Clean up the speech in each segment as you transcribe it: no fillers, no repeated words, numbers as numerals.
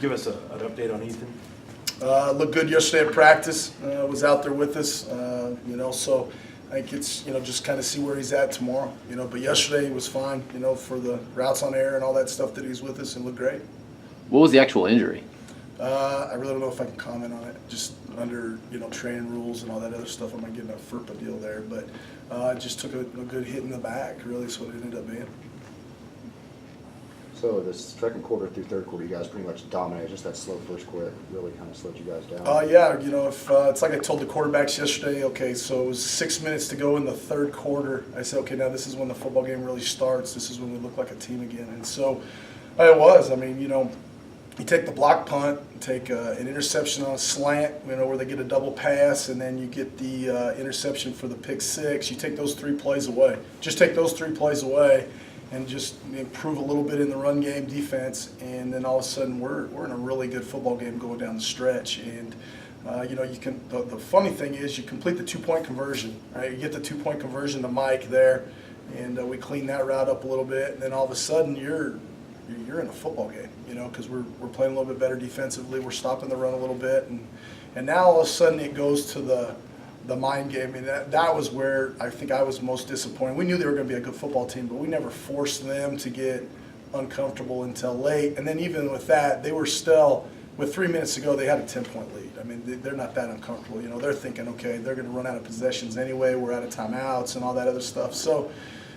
give us an update on Ethan? Looked good yesterday at practice. Was out there with us, so I think it's, just kind of see where he's at tomorrow, But yesterday he was fine, for the routes on air and all that stuff that he's with us and looked great. What was the actual injury? I really don't know if I can comment on it. Just under, training rules and all that other stuff, I might get a FERPA deal there. But just took a good hit in the back, really is what it ended up being. So the second quarter through third quarter, you guys pretty much dominated. Just that slow first quarter really kind of slowed you guys down. Yeah, if it's like I told the quarterbacks yesterday, okay, so it was 6 minutes to go in the third quarter. I said, okay, now this is when the football game really starts. This is when we look like a team again. And so it was. I mean, you take the block punt, take an interception on a slant, where they get a double pass, and then you get the interception for the pick six. You take those 3 plays away. Just take those 3 plays away and just improve a little bit in the run game defense, and then all of a sudden we're in a really good football game going down the stretch. And you can. The funny thing is you complete the 2-point conversion, right? You get the 2-point conversion to Mike there, and we clean that route up a little bit, and then all of a sudden you're in a football game, because we're playing a little bit better defensively. We're stopping the run a little bit, and now all of a sudden it goes to the mind game. And that was where I think I was most disappointed. We knew they were going to be a good football team, but we never forced them to get uncomfortable until late. And then even with that, they were still, with 3 minutes to go, they had a 10-point lead. I mean, they're not that uncomfortable. They're thinking, okay, they're going to run out of possessions anyway. We're out of timeouts and all that other stuff. So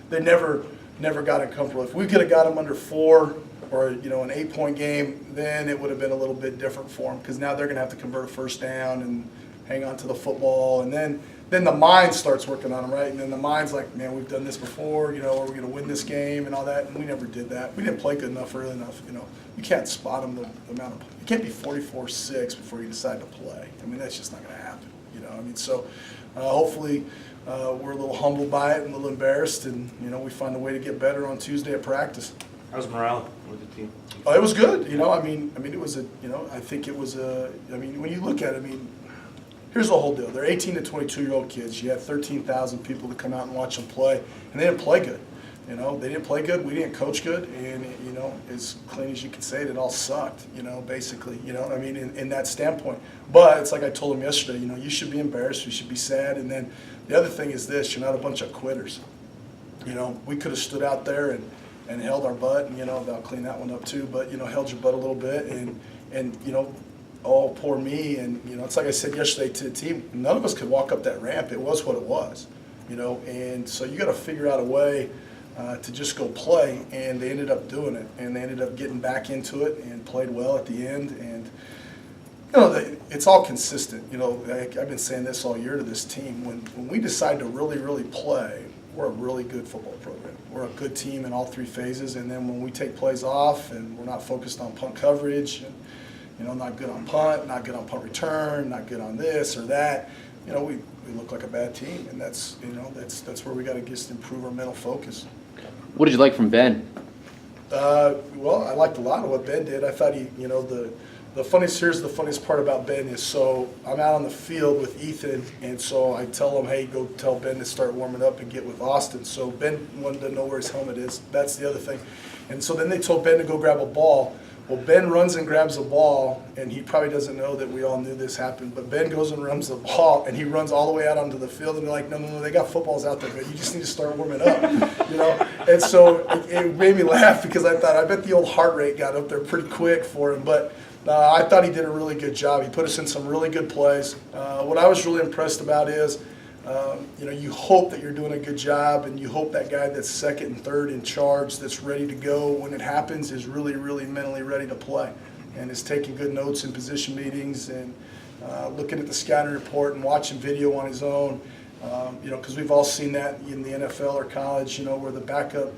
they never got uncomfortable. If we could have got them under 4 or an 8-point game, then it would have been a little bit different for them, because now they're going to have to convert a first down and hang on to the football, and then the mind starts working on them, right? And then the mind's like, man, we've done this before, are we going to win this game and all that? And we never did that. We didn't play good enough early enough, You can't spot them the amount of, you can't be 44-6 before you decide to play. I mean, that's just not going to happen, So hopefully we're a little humbled by it and a little embarrassed, and, we find a way to get better on Tuesday at practice. How's morale with the team? Oh, it was good. I mean, it was I think it was when you look at it, here's the whole deal. They're 18 to 22-year-old kids. You had 13,000 people to come out and watch them play, and they didn't play good. They didn't play good. We didn't coach good, and as clean as you could say it all sucked. Basically, in that standpoint. But it's like I told them yesterday. You should be embarrassed. You should be sad. And then the other thing is this: you're not a bunch of quitters. We could have stood out there and held our butt, and they'll clean that one up too. But held your butt a little bit, and oh, poor me. And it's like I said yesterday to the team, none of us could walk up that ramp. It was what it was, And so you got to figure out a way to just go play. And they ended up doing it, and they ended up getting back into it and played well at the end. And it's all consistent. I've been saying this all year to this team. When we decide to really, really play, we're a really good football program. We're a good team in all 3 phases. And then when we take plays off and we're not focused on punt coverage, and, not good on punt, not good on punt return, not good on this or that, we look like a bad team. And that's where we got to just improve our mental focus. What did you like from Ben? Well, I liked a lot of what Ben did. I thought here's the funniest part about Ben is, so I'm out on the field with Ethan, and so I tell him, hey, go tell Ben to start warming up and get with Austin. So Ben wanted to know where his helmet is. That's the other thing. And so then they told Ben to go grab a ball. Well, Ben runs and grabs a ball, and he probably doesn't know that we all knew this happened, but Ben goes and runs the ball, and he runs all the way out onto the field, and they're like, no, they got footballs out there, but you just need to start warming up, And so it made me laugh, because I thought, I bet the old heart rate got up there pretty quick for him, but I thought he did a really good job. He put us in some really good plays. What I was really impressed about is, you hope that you're doing a good job, and you hope that guy that's second and third in charge that's ready to go when it happens is really, really mentally ready to play, and is taking good notes in position meetings and looking at the scouting report and watching video on his own. Because we've all seen that in the NFL or college, where the backup,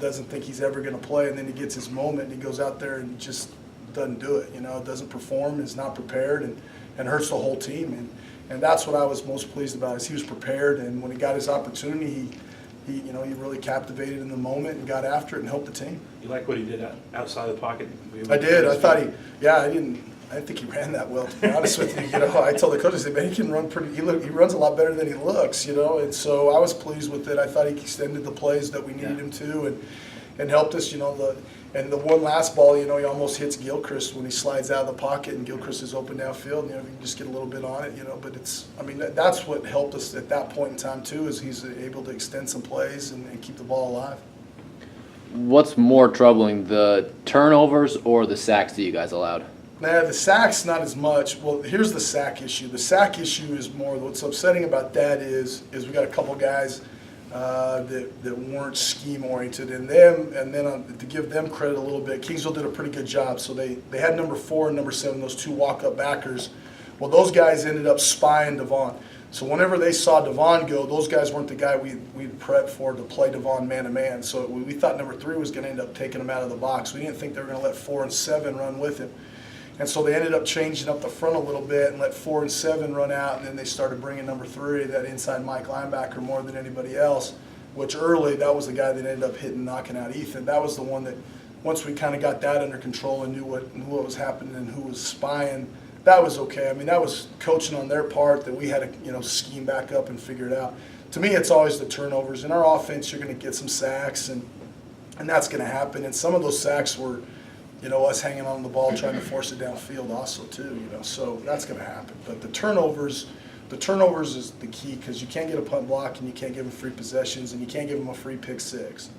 doesn't think he's ever going to play, and then he gets his moment and he goes out there and just doesn't do it, doesn't perform, is not prepared, and hurts the whole team. And that's what I was most pleased about, is he was prepared, and when he got his opportunity, he really captivated in the moment and got after it and helped the team. You like what he did outside the pocket? I did. I thought I didn't think he ran that well, to be honest with you. I told the coach, I said, man, he can run he runs a lot better than he looks, and so I was pleased with it. I thought he extended the plays that we needed him to, and helped us. And the one last ball, he almost hits Gilchrist when he slides out of the pocket, and Gilchrist is open downfield. You can just get a little bit on it. But that's what helped us at that point in time too, is he's able to extend some plays and keep the ball alive. What's more troubling, the turnovers or the sacks that you guys allowed? Nah, the sacks not as much. Well, here's the sack issue. The sack issue is more, what's upsetting about that is we got a couple guys that weren't scheme oriented, and then to give them credit a little bit, Kingsville did a pretty good job. So they had number 4 and number 7, those 2 walk-up backers. Well, those guys ended up spying Devon. So whenever they saw Devon go, those guys weren't the guy we'd prepped for to play Devon man-to-man. So we thought number 3 was going to end up taking him out of the box. We didn't think they were going to let 4 and 7 run with him. And so they ended up changing up the front a little bit and let 4 and 7 run out, and then they started bringing number 3, that inside Mike linebacker, more than anybody else, which early, that was the guy that ended up knocking out Ethan. That was the one that, once we kind of got that under control and knew what was happening and who was spying, that was okay. That was coaching on their part, that we had to scheme back up and figure it out. To me, it's always the turnovers. In our offense, you're going to get some sacks, and that's going to happen. And some of those sacks were, us hanging on the ball, trying to force it downfield also too, so that's going to happen. But the turnovers is the key, because you can't get a punt block, and you can't give them free possessions, and you can't give them a free pick 6.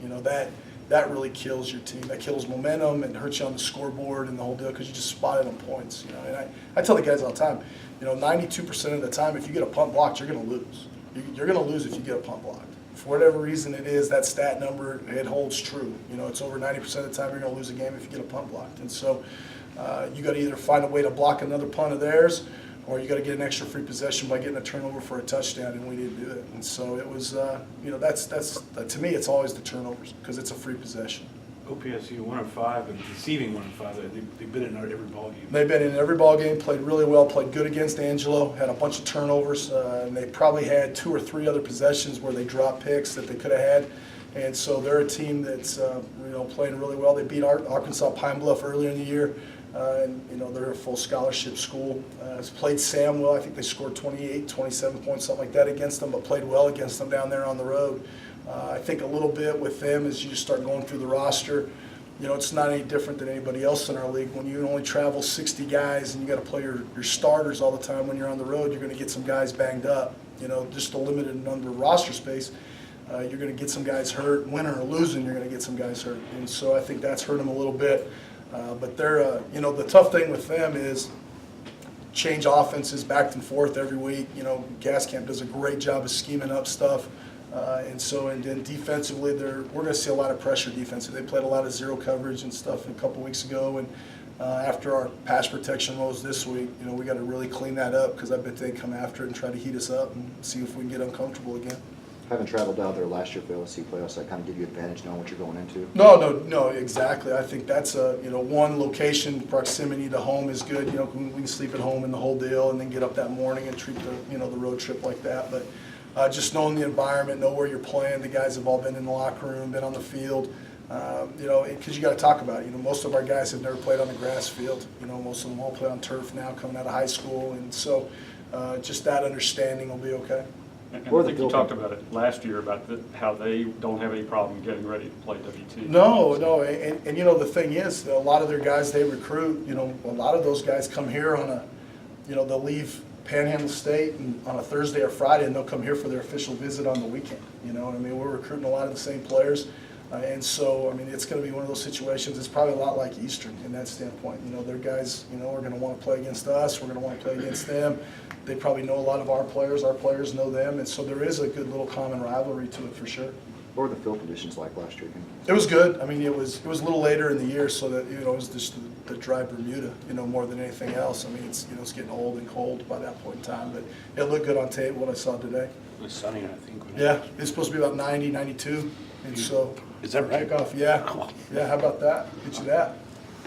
That really kills your team. That kills momentum and hurts you on the scoreboard and the whole deal, because you just spotted on points. And I tell the guys all the time, 92% of the time, if you get a punt blocked, you're going to lose. You're going to lose if you get a punt blocked. For whatever reason it is, that stat number, it holds true. It's over 90% of the time you're going to lose a game if you get a punt blocked. And so you got to either find a way to block another punt of theirs, or you got to get an extra free possession by getting a turnover for a touchdown, and we didn't do it. And so it was, that's to me, it's always the turnovers, because it's a free possession. OPSU 1-5 and deceiving 1-5. They've been in every ball game. They've been in every ball game, played really well, played good against Angelo, had a bunch of turnovers, and they probably had 2 or 3 other possessions where they dropped picks that they could have had. And so they're a team that's playing really well. They beat Arkansas Pine Bluff earlier in the year, and they're a full scholarship school. Played Sam well. I think they scored 28, 27 points, something like that against them, but played well against them down there on the road. I think a little bit with them, as you just start going through the roster, it's not any different than anybody else in our league. When you only travel 60 guys and you got to play your starters all the time when you're on the road, you're going to get some guys banged up. Just a limited number of roster space. You're going to get some guys hurt. Winning or losing, you're going to get some guys hurt. And so I think that's hurt them a little bit. But they're, the tough thing with them is change offenses back and forth every week. Gascamp does a great job of scheming up stuff. And then defensively, we're going to see a lot of pressure defensively. They played a lot of zero coverage and stuff a couple weeks ago, and after our pass protection woes this week, we got to really clean that up, because I bet they come after it and try to heat us up and see if we can get uncomfortable again. Having traveled down there last year for LSC playoffs, that kind of give you advantage knowing what you're going into? No, exactly. I think that's one location, proximity to home is good. We can sleep at home and the whole deal, and then get up that morning and treat the road trip like that. But just knowing the environment, know where you're playing. The guys have all been in the locker room, been on the field. Because you got to talk about it. Most of our guys have never played on the grass field. Most of them all play on turf now, coming out of high school, and so just that understanding will be okay. And I think you talked about it last year about how they don't have any problem getting ready to play WT. No, and the thing is, a lot of their guys they recruit. A lot of those guys come here on a, they'll leave Panhandle State and on a Thursday or Friday, and they'll come here for their official visit on the weekend. We're recruiting a lot of the same players. And so, it's going to be one of those situations. It's probably a lot like Eastern in that standpoint. Their guys, are going to want to play against us. We're going to want to play against them. They probably know a lot of our players. Our players know them. And so there is a good little common rivalry to it for sure. What were the field conditions like last year again? It was good. It was a little later in the year, so that it was just the dry Bermuda, more than anything else. It's getting old and cold by that point in time, but it looked good on tape what I saw today. It was sunny, I think. Yeah, it's supposed to be about 90, 92, and so is that right? Kickoff, yeah. Yeah, how about that? Get you that.